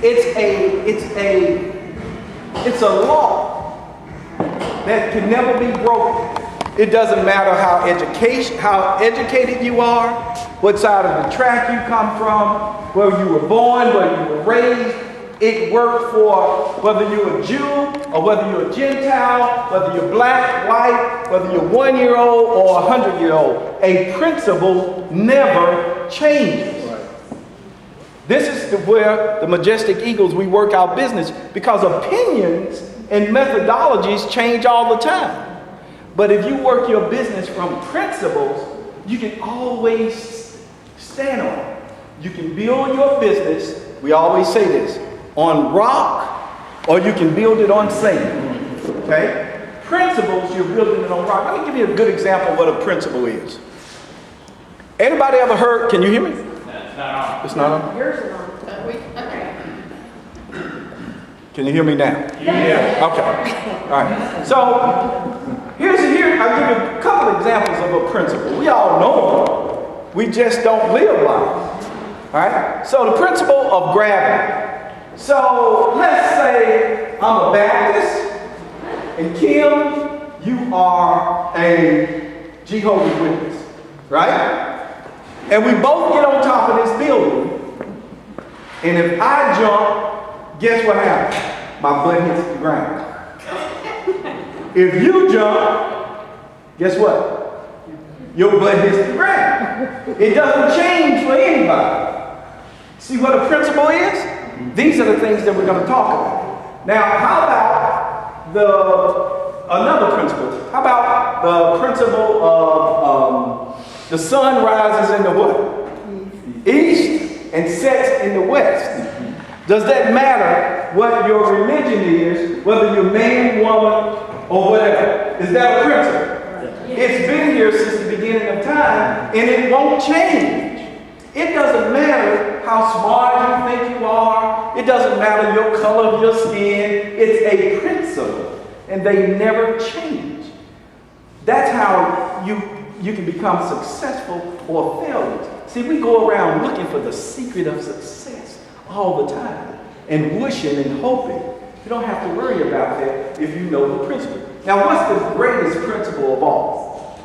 It's a law that can never be broken. It doesn't matter how educated you are, what side of the track you come from, where you were born, where you were raised. It worked for whether you're a Jew or whether you're a Gentile, whether you're black, white, whether you're 1-year-old or 100-year-old. A principle never changes. This is where the Majestic Eagles, we work our business, because opinions and methodologies change all the time. But if you work your business from principles, you can always stand on it. You can build your business, we always say this, on rock, or you can build it on sand. Okay? Principles, you're building it on rock. Let me give you a good example of what a principle is. Anybody ever heard, can you hear me? It's not on. It's not on? Yours is on. Okay. Can you hear me now? Yeah. Okay. All right. So here I'll give you a couple examples of a principle. We all know them. We just don't live by them. All right. So the principle of gravity. So let's say I'm a Baptist, and Kim, you are a Jehovah's Witness, right? And we both get on top of this building, and if I jump, guess what happens? My butt hits the ground. If you jump, guess what? Your butt hits the ground. It doesn't change for anybody. See what a principle is? These are the things that we're going to talk about. Now, how about another principle? How about the principle of the sun rises in the what? East and sets in the west. Does that matter what your religion is, whether you're man, woman, or whatever? Is that a principle? It's been here since the beginning of time, and it won't change. It doesn't matter how smart you think you are. It doesn't matter your color of your skin. It's a principle, and they never change. That's how you can become successful or failure. See, we go around looking for the secret of success all the time and wishing and hoping. You don't have to worry about that if you know the principle. Now, what's the greatest principle of all?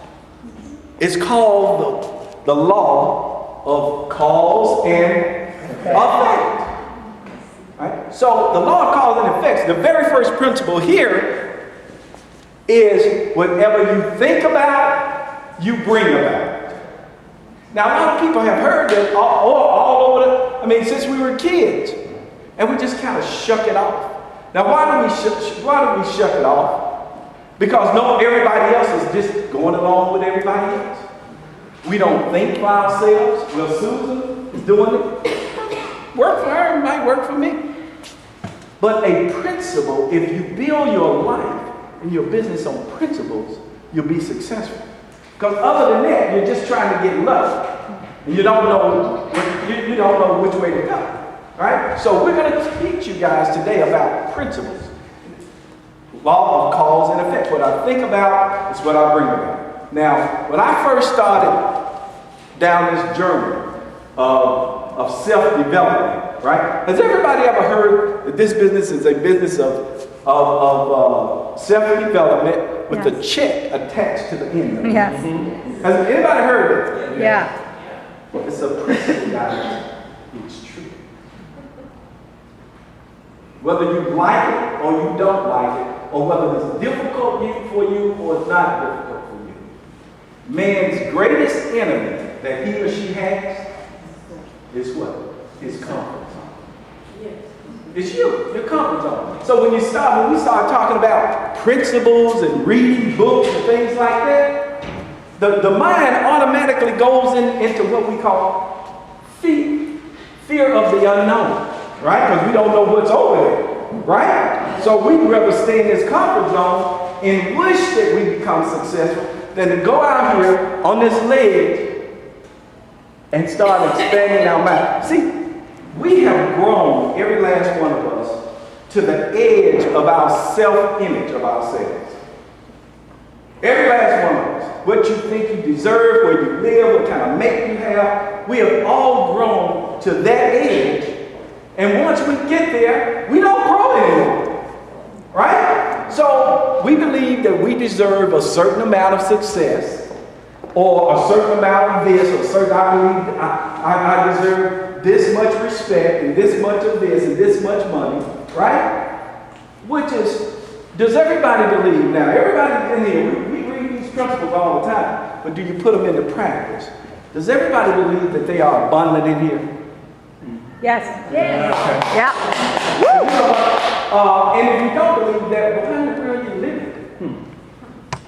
It's called the law of cause and effect. Right? So the law of cause and effects, the very first principle here is whatever you think about, you bring about. Now, a lot of people have heard that all over since we were kids, and we just kind of shuck it off. Now, why do we shuck it off? Because everybody else is just going along with everybody else. We don't think for ourselves. Well, Susan is doing it. Work for her, it might work for me. But a principle, if you build your life and your business on principles, you'll be successful. Because other than that, you're just trying to get lucky. And you don't know which way to go. Right? So we're going to teach you guys today about principles. Law of cause and effect. What I think about is what I bring about. Now, when I first started down this journey of self-development, right? Has everybody ever heard that this business is a business of self-development with a check attached to the end of it? Yes. Has anybody heard it? Yeah. It's a principle, guys. It's true. Whether you like it or you don't like it, or whether it's difficult for you or it's not difficult for you. Man's greatest enemy that he or she has is what? His comfort zone. Yes. It's your comfort zone. So when we start talking about principles and reading books and things like that, the mind automatically goes into what we call fear of the unknown, right? Because we don't know what's over there, right? So we'd rather stay in this comfort zone and wish that we become successful than to go out here on this ledge and start expanding our mind. See, we have grown, every last one of us, to the edge of our self-image of ourselves. Every last one of us. What you think you deserve, where you live, what kind of mate you have. We have all grown to that edge And once we get there, we don't grow anymore. Right? So we believe that we deserve a certain amount of success, or a certain amount of this, or certain, I believe I deserve this much respect, and this much of this, and this much money. Right? Which is, does everybody believe now? Everybody in here, we read these principles all the time, but do you put them into practice? Does everybody believe that they are abundant in here? Yes. Yes. Yeah. And if you don't believe that, what kind of world are you living?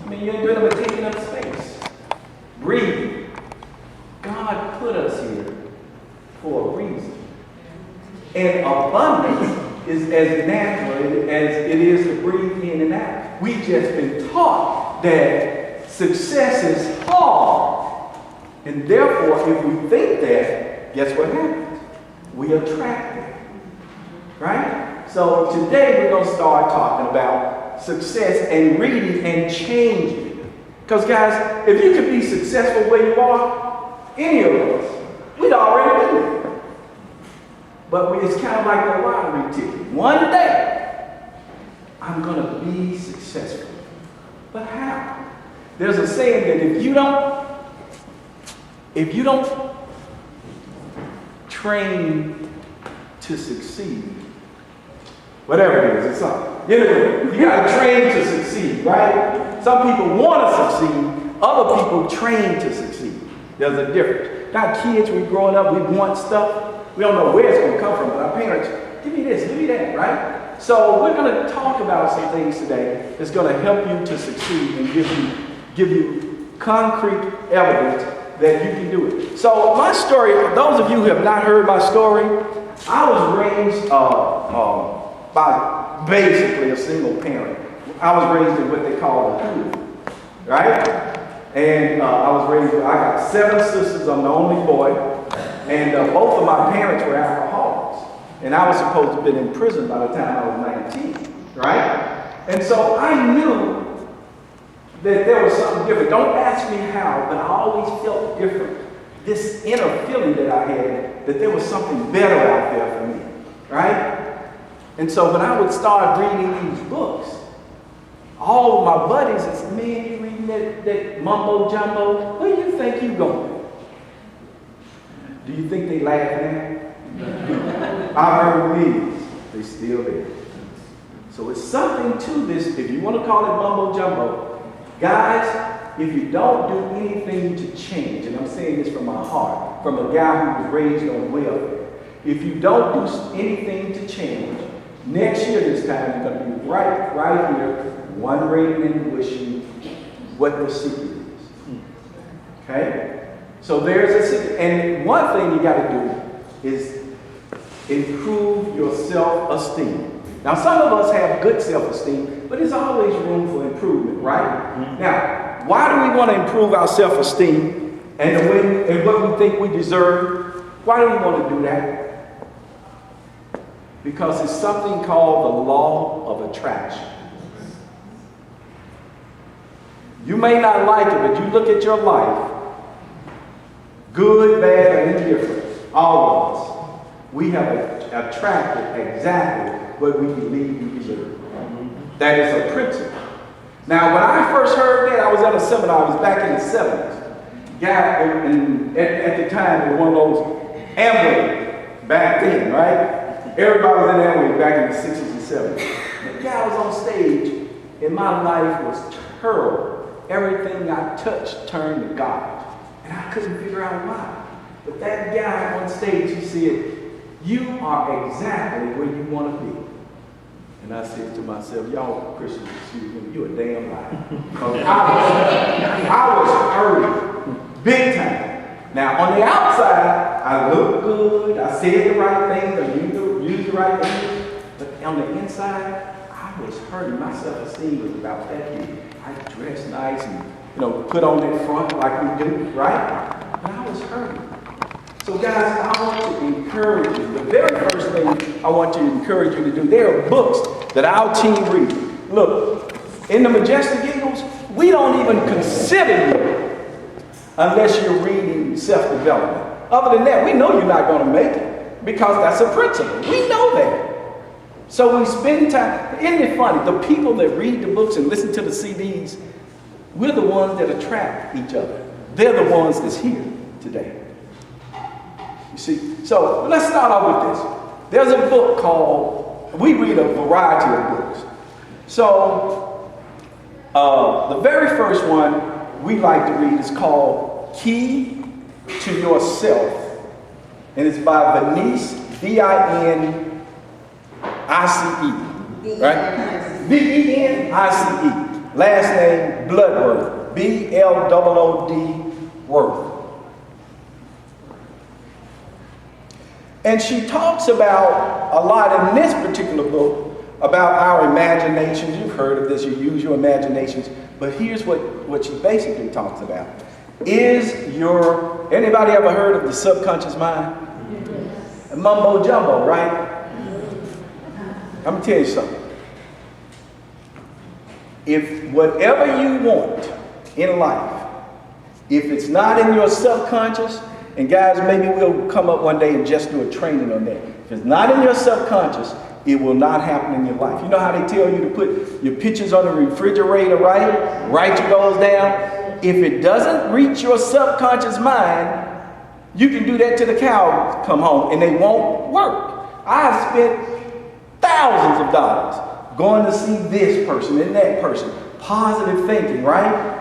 I mean, you ain't doing but taking up space. Breathe. God put us here for a reason. And abundance is as natural as it is to breathe in and out. We've just been taught that success is hard. And therefore, if we think that, guess what happens? We attract it. Right? So today we're going to start talking about success and reading and changing. Because guys, if you could be successful where you are, any of us, we'd already been there. But it's kind of like a lottery ticket. One day, I'm going to be successful. But how? There's a saying that if you don't train to succeed, whatever it is, it's something. You got to train to succeed, right? Some people want to succeed. Other people train to succeed. There's a difference. Now, kids, we growing up, we want stuff. We don't know where it's going to come from, but our parents, give me this, give me that, right? So we're going to talk about some things today that's going to help you to succeed and give you concrete evidence that you can do it. So my story, for those of you who have not heard my story, I was raised by basically a single parent. I was raised in what they call a hood, right? And I got 7 sisters, I'm the only boy. And both of my parents were alcoholics. And I was supposed to have been in prison by the time I was 19, right? And so I knew that there was something different. Don't ask me how, but I always felt different. This inner feeling that I had, that there was something better out there for me, right? And so when I would start reading these books, all of my buddies would say, man, you reading that mumbo jumbo? Where do you think you going? Do you think they laugh now? I heard these. They still there. So it's something to this, if you want to call it mumbo jumbo. Guys, if you don't do anything to change, and I'm saying this from my heart, from a guy who was raised on welfare, if you don't do anything to change, next year this time you're going to be right here, wondering and wishing what the secret is. Okay? So there's a secret. And one thing you got to do is improve your self-esteem. Now, some of us have good self-esteem, but there's always room for improvement, right? Mm-hmm. Now, why do we want to improve our self-esteem and what we think we deserve? Why do we want to do that? Because it's something called the law of attraction. You may not like it, but you look at your life, good, bad, or indifferent, all of us, we have attracted exactly what we believe we deserve. That is a principle. Now, when I first heard that, I was at a seminar, it was back in the 70s. Yeah, at the time, it was one of those Amway back then, right? Everybody was in Amway back in the 60s and 70s. The guy was on stage, and my life was terrible. Everything I touched turned to God. And I couldn't figure out why. But that guy on stage, he said, you are exactly where you want to be. And I said to myself, y'all Christians, excuse me, you a damn liar. I was hurting big time. Now, on the outside, I looked good. I said the right things. I used the right things. But on the inside, I was hurting. My self-esteem was about that big. I dressed nice and, put on that front like we do, right? But I was hurting. So guys, I want to encourage you. The very first thing I want to encourage you to do, there are books that our team reads. Look, in the Majestic Eagles, we don't even consider you unless you're reading self-development. Other than that, we know you're not going to make it. because that's a principle. We know that. So we spend time. Isn't it funny? The people that read the books and listen to the CDs, we're the ones that attract each other. They're the ones that's here today. You see? So let's start off with this. There's a book called, we read a variety of books. So the very first one we like to read is called Key to Yourself. And it's by Venice, V-I-N-I-C-E. Right? V-E-N-I-C-E. Last name, Bloodworth. B-L-O-O-D Worth. And she talks about a lot in this particular book about our imaginations. You've heard of this, you use your imaginations. But here's what she basically talks about. Anybody ever heard of the subconscious mind? Yes. Mumbo jumbo, right? I'm going to tell you something. If whatever you want in life, if it's not in your subconscious, and guys, maybe we'll come up one day and just do a training on that. If it's not in your subconscious, it will not happen in your life. You know how they tell you to put your pictures on the refrigerator, right? Write your goals down. If it doesn't reach your subconscious mind, you can do that till the cows come home and they won't work. I've spent thousands of dollars going to see this person and that person. Positive thinking, right?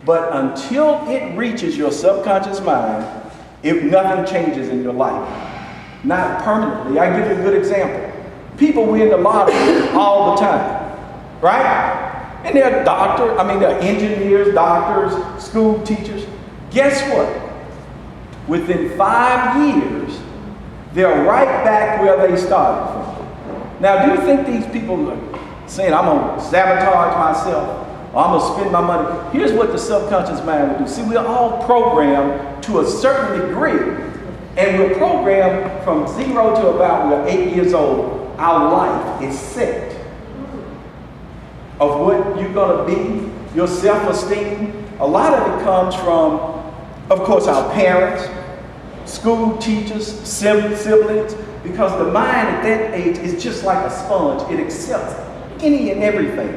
But until it reaches your subconscious mind, if nothing changes in your life, not permanently. I give you a good example. People win the lottery all the time, right? And they're they're engineers, doctors, school teachers. Guess what? Within 5 years, they're right back where they started from. Now, do you think these people are saying, I'm going to sabotage myself, or I'm going to spend my money? Here's what the subconscious mind will do. See, we're all programmed to a certain degree, and we're programmed from 0 to about we're 8 years old. Our life is set of what you're going to be, your self-esteem. A lot of it comes from, of course, our parents, school teachers, siblings, because the mind at that age is just like a sponge. It accepts any and everything.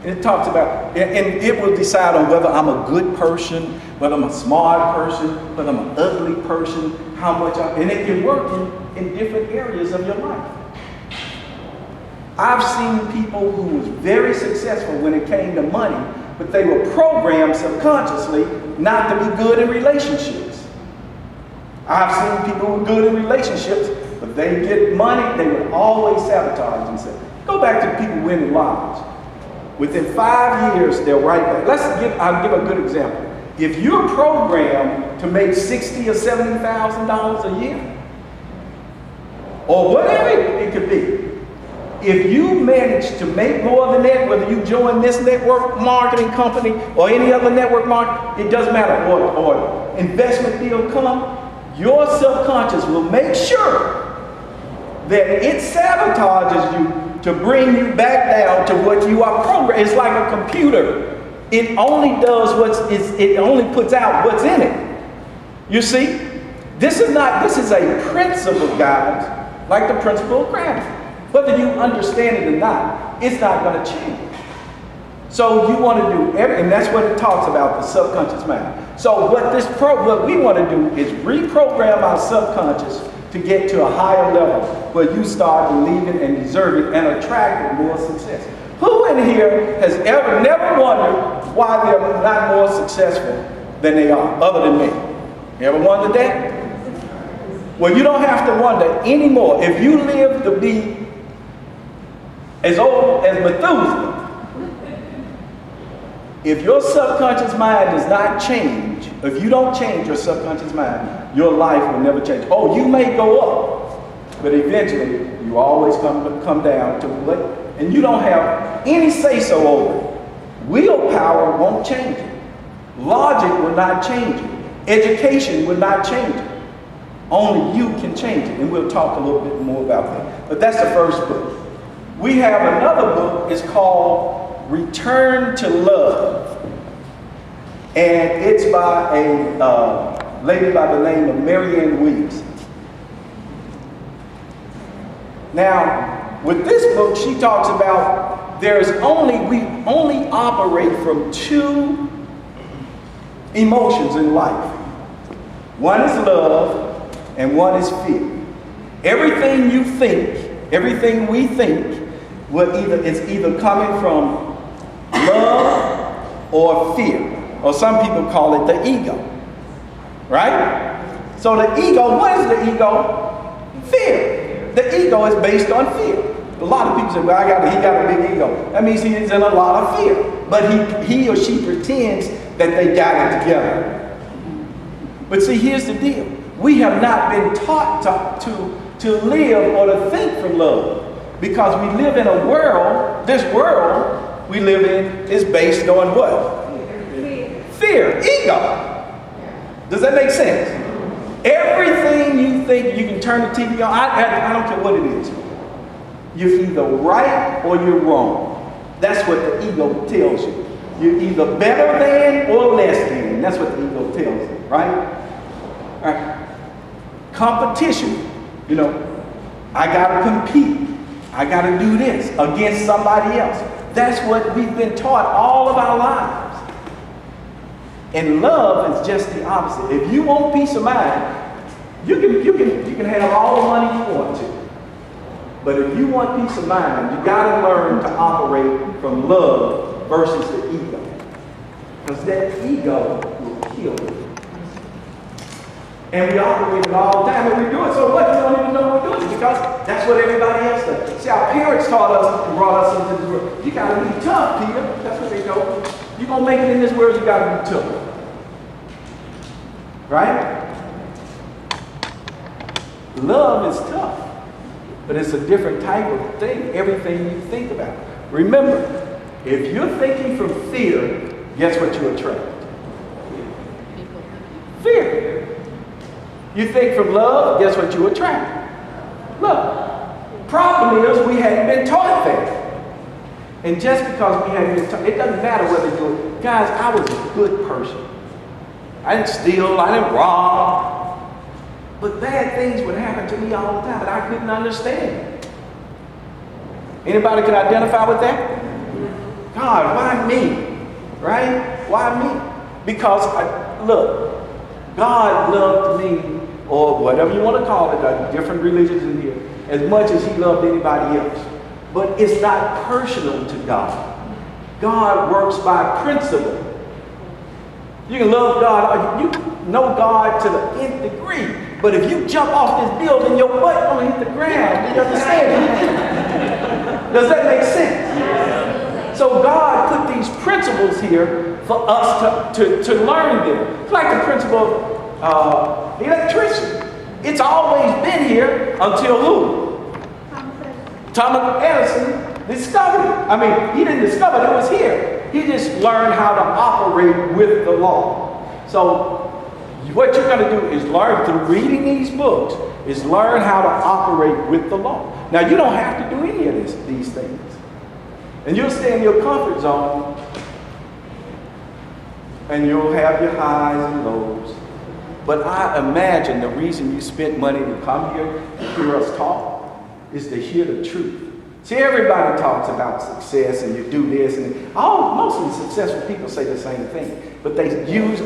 And it talks about, and it will decide on whether I'm a good person, whether I'm a smart person, whether I'm an ugly person, how much and it can work in different areas of your life. I've seen people who was very successful when it came to money, but they were programmed subconsciously not to be good in relationships. I've seen people who are good in relationships, but they get money, they would always sabotage themselves. Go back to people winning lotteries. Within 5 years, they're right back. I'll give a good example. If you're programmed to make $60,000 or $70,000 a year, or whatever it could be, if you manage to make more than that, whether you join this network marketing company or any other network market, it doesn't matter, or investment deal come, your subconscious will make sure that it sabotages you to bring you back down to what you are programmed. It's like a computer. It only does it only puts out what's in it. You see, this is a principle, guys, like the principle of gravity. Whether you understand it or not, it's not going to change. So you want to do and that's what it talks about, the subconscious mind. So what we want to do is reprogram our subconscious to get to a higher level where you start believing and deserving and attracting more success. Who in here has never wondered why they're not more successful than they are, other than me? You ever wondered that? Well, you don't have to wonder anymore. If you live to be as old as Methuselah, if your subconscious mind does not change, if you don't change your subconscious mind, your life will never change. Oh, you may go up, but eventually you always come down to what, and you don't have any say-so over it. Willpower won't change it. Logic will not change it. Education will not change it. Only you can change it, and we'll talk a little bit more about that. But that's the first book. We have another book, it's called Return to Love. And it's by a lady by the name of Marianne Williamson. Now, with this book, she talks about we only operate from two emotions in life. One is love and one is fear. Everything you think, everything we think, it's either coming from love or fear. Or some people call it the ego. Right? So the ego, what is the ego? Fear. The ego is based on fear. A lot of people say, well, he got a big ego. That means he's in a lot of fear. But he or she pretends that they got it together. But see, here's the deal. We have not been taught to live or to think from love. Because we live in a world, this world we live in is based on what? Fear. Ego. Does that make sense? Everything you think, you can turn the TV on. I don't care what it is. You're either right or you're wrong. That's what the ego tells you. You're either better than or less than. That's what the ego tells you, right? All right. Competition. You know, I got to compete. I got to do this against somebody else. That's what we've been taught all of our lives. And love is just the opposite. If you want peace of mind, you can have all the money you want to. But if you want peace of mind, you got to learn to operate from love versus the ego. Because that ego will kill you. And we operate it all the time, and we do it so much we don't even know we're doing it, because that's what everybody else does. See, our parents taught us and brought us into this world. You got to be tough, Peter. That's what they told us. You're going to make it in this world, you got to be tough. Right? Love is tough, but it's a different type of thing, everything you think about. Remember, if you're thinking from fear, guess what you attract? Fear. You think from love, guess what you attract? Love. Problem is, we hadn't been taught that. And just because we hadn't been taught, it doesn't matter whether you're, guys, I was a good person. I didn't steal, I didn't rob. But bad things would happen to me all the time, and I couldn't understand. Anybody can identify with that? God, why me? Right? Why me? Because, look, God loved me, or whatever you want to call it, there are different religions in here, as much as he loved anybody else. But it's not personal to God. God works by principle. You can love God, you know God to the nth degree, but if you jump off this building, your butt gonna hit the ground. You understand? Does that make sense? So God put these principles here for us to learn them. It's like the principle of electricity. It's always been here until who? Thomas Edison discovered it. I mean, he didn't discover it, it was here. He just learned how to operate with the law. So what you're going to do is learn through reading these books, is learn how to operate with the law. Now, you don't have to do any of these things. And you'll stay in your comfort zone, and you'll have your highs and lows. But I imagine the reason you spent money to come here and hear us talk is to hear the truth. See, everybody talks about success and you do this, and most of the successful people say the same thing, but they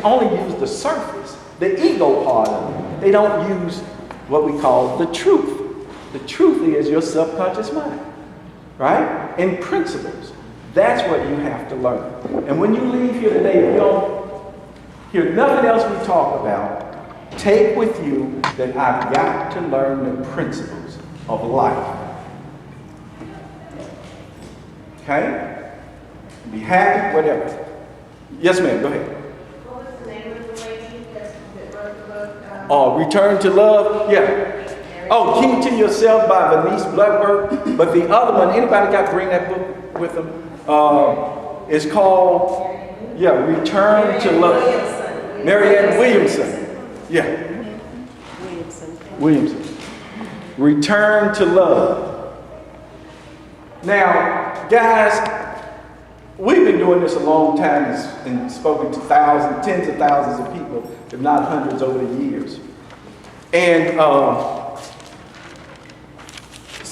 only use the surface, the ego part of it. They don't use what we call the truth. The truth is your subconscious mind, right? And principles. That's what you have to learn. And when you leave here today, if you don't hear nothing else we talk about, take with you that I've got to learn the principles of life. Okay? Be happy, whatever. Yes, ma'am, go ahead. What was the name of the lady that wrote the book? Return to Love? Yeah. Oh, Keep to Yourself by Venice Blackburn. But the other one, anybody got to bring that book with them? It's called, Return to Love. Marianne Williamson. Yeah. Williamson. Return to Love. Now, guys, we've been doing this a long time and spoken to thousands, tens of thousands of people, if not hundreds over the years. And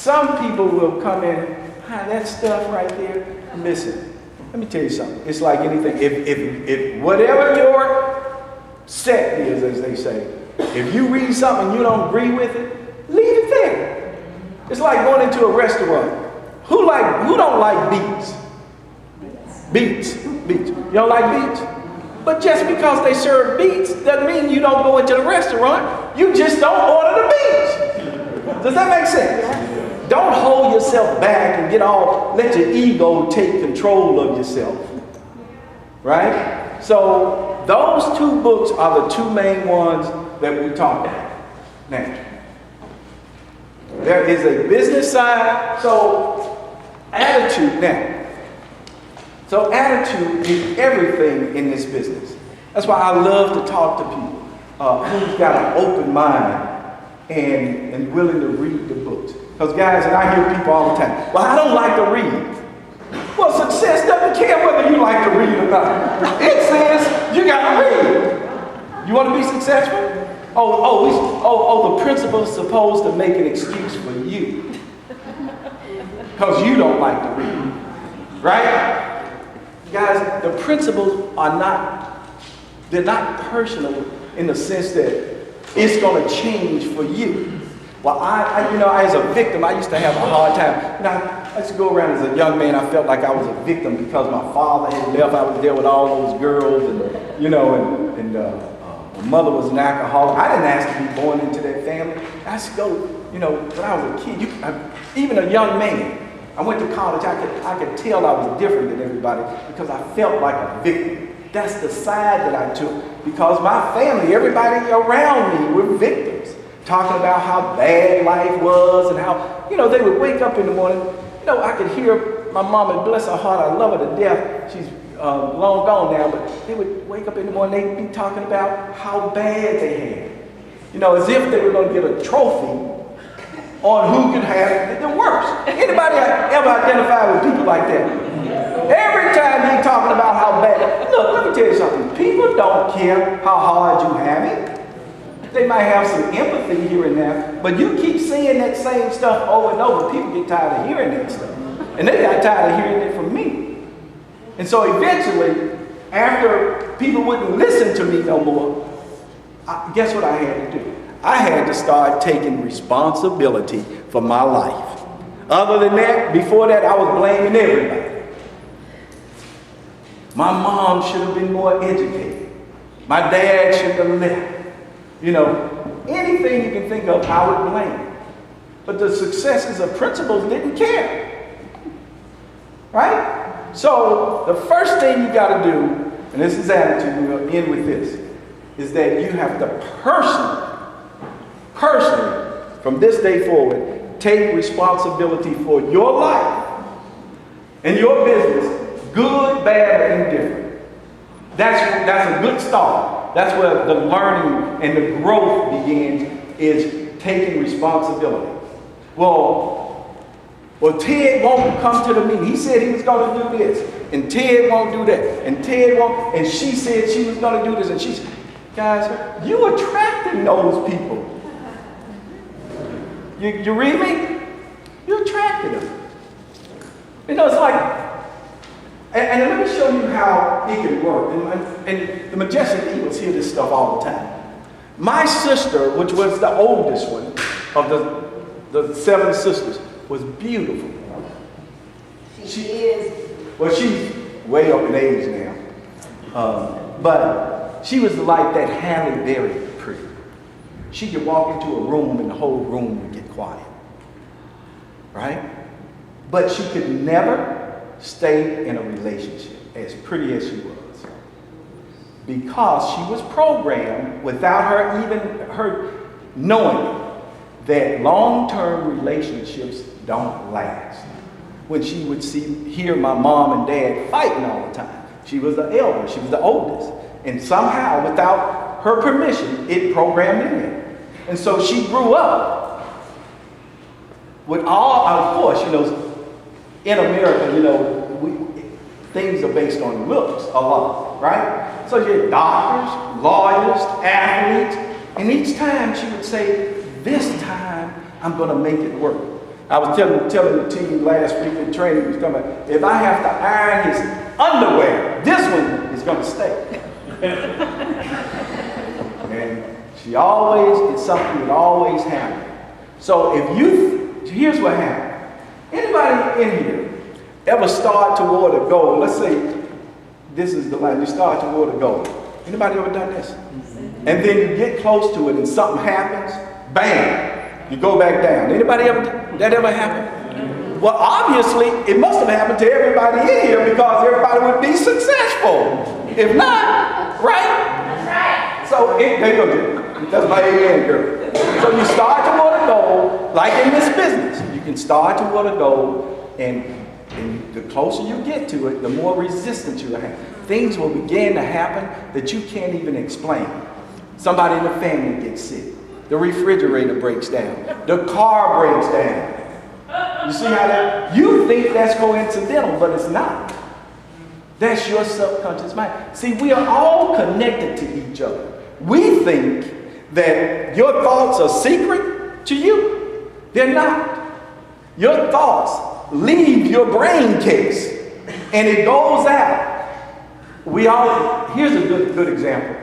Some people will come in, that stuff right there. Listen, let me tell you something. It's like anything. If whatever your set is, as they say, if you read something and you don't agree with it, leave it there. It's like going into a restaurant. Who don't like beets? Beets. You don't like beets? But just because they serve beets doesn't mean you don't go into the restaurant. You just don't order the beets. Does that make sense? Don't hold yourself back and let your ego take control of yourself. Right? So those two books are the two main ones that we talk about. Now, there is a business side. So attitude now. So attitude is everything in this business. That's why I love to talk to people who's got an open mind and willing to read the books. Because guys, and I hear people all the time, well, I don't like to read. Well, success doesn't care whether you like to read or not. It says you got to read. You want to be successful? The principal's supposed to make an excuse for you. Because you don't like to read. Right? Guys, the principles they're not personal in the sense that it's going to change for you. Well, I as a victim, I used to have a hard time. I used to go around as a young man, I felt like I was a victim because my father had left. I was there with all those girls and my mother was an alcoholic. I didn't ask to be born into that family. I used to go, when I was a kid, even a young man. I went to college, I could tell I was different than everybody because I felt like a victim. That's the side that I took because my family, everybody around me were victims. Talking about how bad life was and how, they would wake up in the morning. I could hear my mom, and bless her heart, I love her to death. She's long gone now, but they would wake up in the morning, they'd be talking about how bad they had. As if they were going to get a trophy on who could have the worst. Anybody ever identify with people like that? Every time you're talking about how bad. Look, let me tell you something. People don't care how hard you have it. They might have some empathy here and there, but you keep saying that same stuff over and over. People get tired of hearing that stuff. And they got tired of hearing it from me. And so eventually, after people wouldn't listen to me no more, guess what I had to do? I had to start taking responsibility for my life. Other than that, before that, I was blaming everybody. My mom should have been more educated. My dad should have left. Anything you can think of, I would blame. But the successes of principals didn't care. Right? So the first thing you got to do, and this is attitude, we'll end with this, is that you have to personally, from this day forward, take responsibility for your life and your business, good, bad, and indifferent. That's a good start. That's where the learning and the growth begins, is taking responsibility. Well, Ted won't come to the meeting. He said he was going to do this, and Ted won't do that, and Ted won't, and she said she was going to do this, and she said, guys, you attracting those people. You read me? You attracted them. It's like, and let me show you how it can work. And the Majestic Eagles hear this stuff all the time. My sister, which was the oldest one of the 7 sisters, was beautiful. She is. Well, she's way up in age now. But she was like that Halle Berry pretty. She could walk into a room and the whole room would get quiet. Right? But she could never stay in a relationship as pretty as she was. Because she was programmed without her knowing that long-term relationships don't last. When she would hear my mom and dad fighting all the time. She was the elder, she was the oldest. And somehow, without her permission, it programmed in there. And so she grew up with all, of course, in America, things are based on looks a lot, right? So you had doctors, lawyers, athletes, and each time she would say, this time I'm going to make it work. I was telling the team last week in training, we was talking about, if I have to iron his underwear, this one is going to stay. And she always, it's something that always happens. So here's what happened. Anybody in here ever start toward a goal? Let's say this is the line, you start toward a goal. Anybody ever done this? And then you get close to it and something happens, bam, you go back down. Anybody that ever happened? Well, obviously, it must have happened to everybody in here because everybody would be successful. If not, right? That's right. So, there you go. That's my amen, girl. So you start toward a goal, like in this business. You can start toward a goal, and the closer you get to it, the more resistance you have. Things will begin to happen that you can't even explain. Somebody in the family gets sick. The refrigerator breaks down. The car breaks down. You see how that? You think that's coincidental, but it's not. That's your subconscious mind. See, we are all connected to each other. We think that your thoughts are secret to you. They're not. Your thoughts leave your brain case and it goes out. Here's a good example.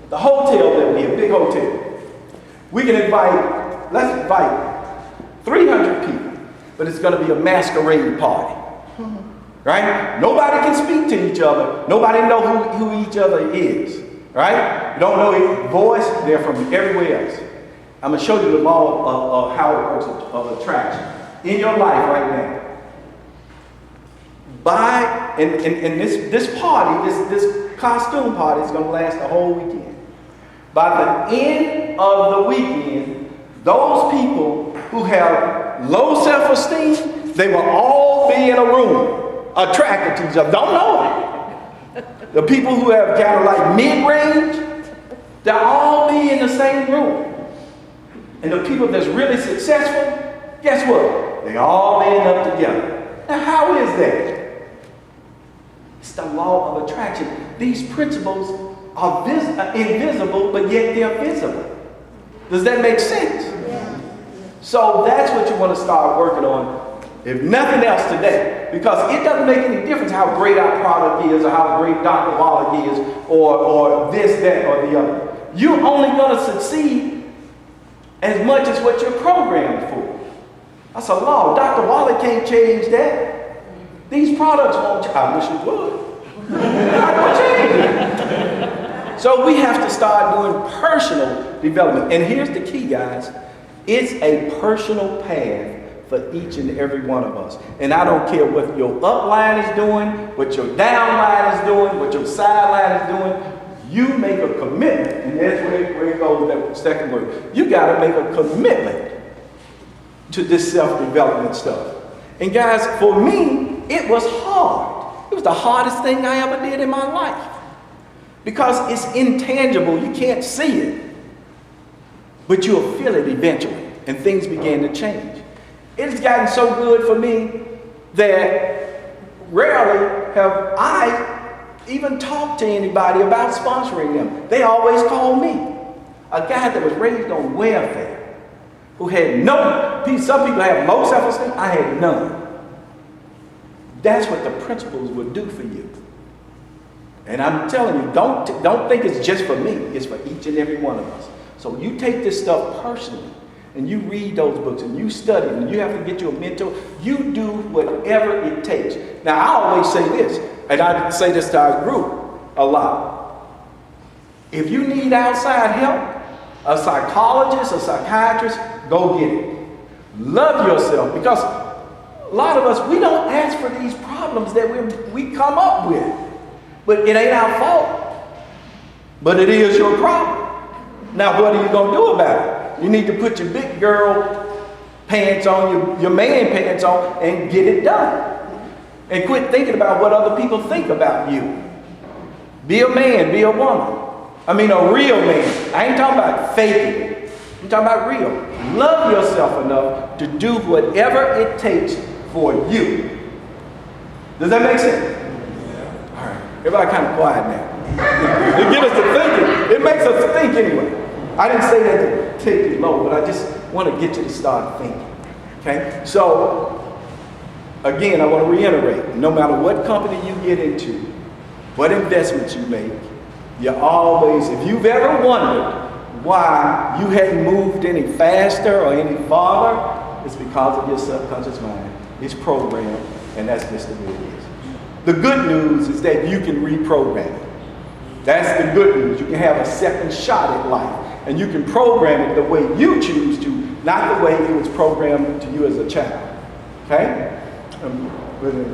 The hotel that we have, big hotel. We can let's invite 300 people, but it's going to be a masquerade party. Right? Nobody can speak to each other. Nobody know who each other is. Right? You don't know their voice. They're from everywhere else. I'm going to show you the law of how it works of attraction in your life right now. And this party, this costume party is going to last the whole weekend. By the end of the weekend, those people who have low self-esteem, they will all be in a room, attracted to each other. Don't know it. The people who have kind of like mid-range, they'll all be in the same room. And the people that's really successful, guess what? They all end up together. Now, how is that? It's the law of attraction. These principles are invisible, but yet they're visible. Does that make sense? Yeah. So that's what you want to start working on, if nothing else today. Because it doesn't make any difference how great our product is or how great Dr. Wallach is or this, that, or the other. You're only going to succeed as much as what you're programmed for. That's a law. Dr. Wallach can't change that. These products won't change. I wish it would. I won't change it. So we have to start doing personal development. And here's the key, guys. It's a personal path for each and every one of us. And I don't care what your upline is doing, what your downline is doing, what your sideline is doing. You make a commitment. And that's where it goes, that second word. You got to make a commitment to this self-development stuff. And guys, for me, it was hard. It was the hardest thing I ever did in my life. Because it's intangible, you can't see it. But you'll feel it eventually, and things began to change. It's gotten so good for me that rarely have I even talked to anybody about sponsoring them. They always call me. A guy that was raised on welfare, who had some people have low self-esteem, I had none. That's what the principles will do for you. And I'm telling you, don't think it's just for me. It's for each and every one of us. So you take this stuff personally, and you read those books, and you study, and you have to get you a mentor. You do whatever it takes. Now, I always say this, and I say this to our group a lot. If you need outside help, a psychologist, a psychiatrist, go get it. Love yourself, because a lot of us, we don't ask for these problems that we come up with. But it ain't our fault. But it is your problem. Now, what are you going to do about it? You need to put your big girl pants on, your man pants on, and get it done. And quit thinking about what other people think about you. Be a man, be a woman. I mean, a real man. I ain't talking about faking it. I'm talking about real. Love yourself enough to do whatever it takes for you. Does that make sense? All right. Everybody kind of quiet now. It gets us to thinking. It makes us think anyway. I didn't say that to take you low, but I just want to get you to start thinking. Okay? So, again, I want to reiterate, no matter what company you get into, what investments you make, you always, if you've ever wondered why you hadn't moved any faster or any farther, it's because of your subconscious mind. It's programmed, and that's just the way it is. The good news is that you can reprogram it. That's the good news. You can have a second shot at life, and you can program it the way you choose to, not the way it was programmed to you as a child. Okay?